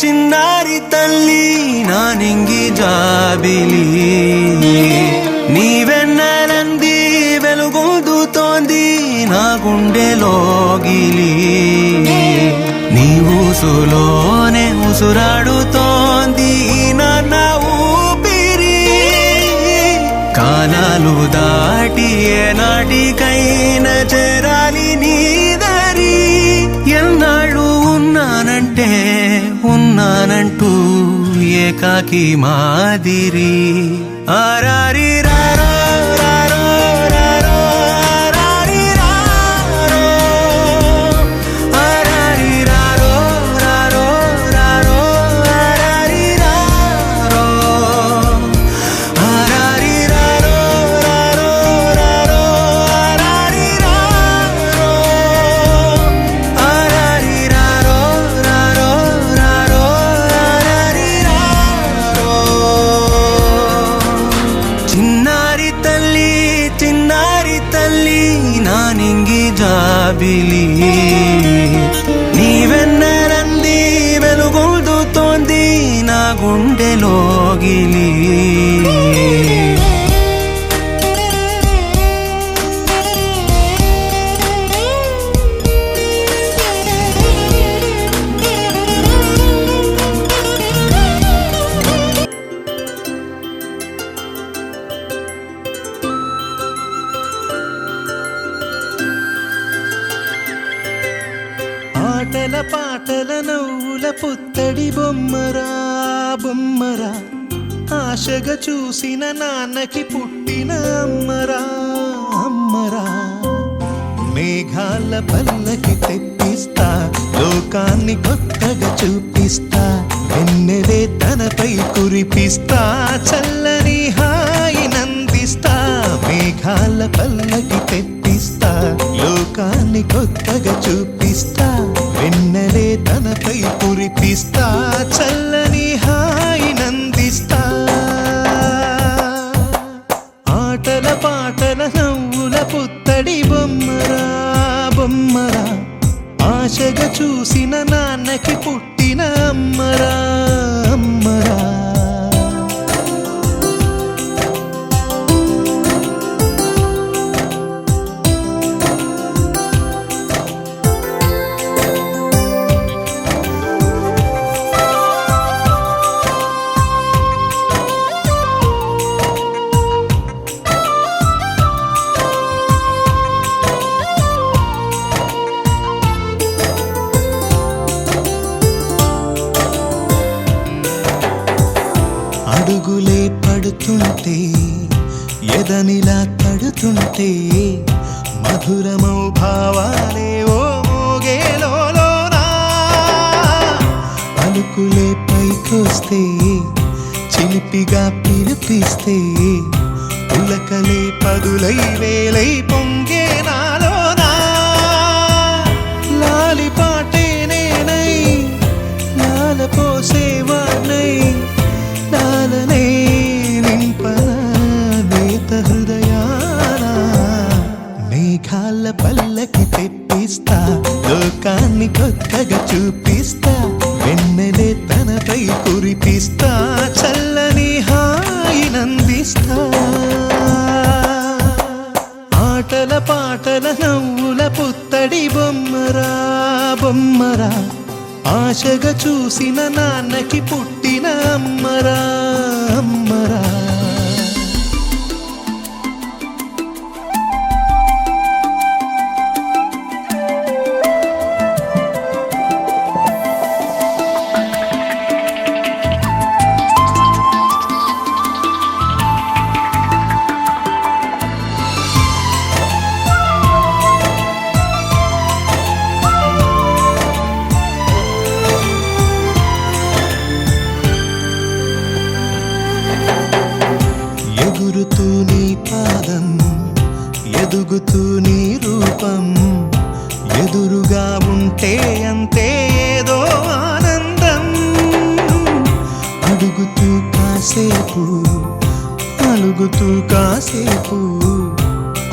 చిన్నారి తల్లి నా నింగి జాబిలి నీవెన్నెలంది వెలుగొందుతోంది నా గుండెలోగిలి నీ ఊసులోనే ఉసురాడుతోంది నాన్న ఊపిరి కాలాలు దాటి ఏనాటికైనా చేరాలి నీ దరి ఎన్నాళ్ళు ఉన్నానంటూ ఏకాకి మాదిరి ఆరారి రారో రారో రారో ఆరారి రారో ఆరారి రారో రారో రారో ఆరారి రారో ఆరారి రారో రారో రారో ఆరారి రారో ఆరారి రారో రారో రారో ఆరారి రారో చిన్నారి తల్లి నా నింగి జాబిలి నీవెన్నెలంది వెలుగొందుతోంది నా గుండెలోగిలి ఆటల పాటల నవ్వుల పుత్తడి బొమ్మరా బొమ్మరా ఆశగా చూసిన నాన్నకి పుట్టిన అమ్మరా అమ్మరా మేఘాల పల్లకి తెప్పిస్తా లోకాన్ని కొత్తగా చూపిస్తా వెన్నెలే తనపై కురిపిస్తా చల్లని హాయి నందిస్తా మేఘాల పల్లకి తెప్పిస్తా లోకాన్ని కొత్తగా చూపిస్తా వెన్నెలే తనపై కురిపిస్తా చల్లని హాయి నందిస్తా ఆటల పాటల నవ్వుల పుత్తడి బొమ్మరా బొమ్మరా ఆశగా చూసిన నాన్నకి పుట్టిన అమ్మరా అమ్మరా అడుగులే పడుతుంటే ఎదనిలా తడుతుంటే మధురమౌ భావాలే ఓ మోగేలోనా పలుకులే పైకొస్తే చిలిపిగా పిలిపిస్తే పులకలే పదులై వేలై పొంగే నాలోనా లాలిపాటే నేనై లాల పోసేవాణ్ణై లాలనే నింపనేత హృదయాన మేఘాల పల్లకి తెప్పిస్తా లోకాన్ని కొత్తగా చూపిస్తా వెన్నెలే తనపై కురిపిస్తా చల్లని హాయి నందిస్తా ఆటల పాటల నవ్వుల పుత్తడి బొమ్మరా బొమ్మరా ఆశగా చూసిన నాన్నకి పుట్టిన అమ్మరా అమ్మరా ఎగురుతూ నీ పాదం ఎదుగుతూ నీ రూపం ఎదురుగా ఉంటే అంతే ఏదో ఆనందం అడుగుతూ కాసేపు అలుగుతూ కాసేపు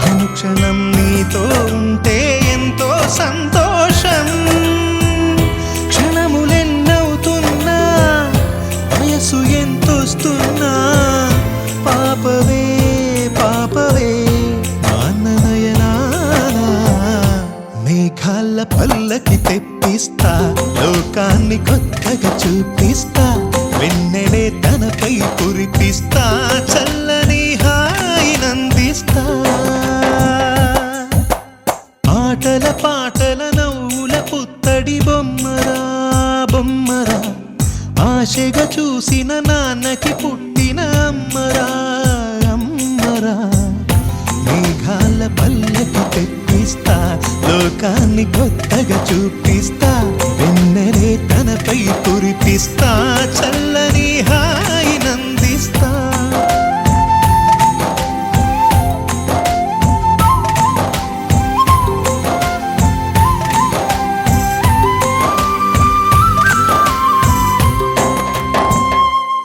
అనుక్షణం నీతో ఉంటే ఎంతో సంతోషం క్షణములే లోకాన్ని కొత్తగా చూపిస్తా వెన్నెలే తనపై కురిపిస్తా చల్లని హాయినందిస్తా ఆటల పాటల నవ్వుల పుత్తడి బొమ్మరా బొమ్మరా ఆశగా చూసిన నాన్నకి పుట్టిన అమ్మరా అమ్మరా మేఘాల పల్లెకి తెప్పిస్తా లోకాన్ని కొత్తగా చూపిస్తా వెన్నెలే తనపై కురిపిస్తా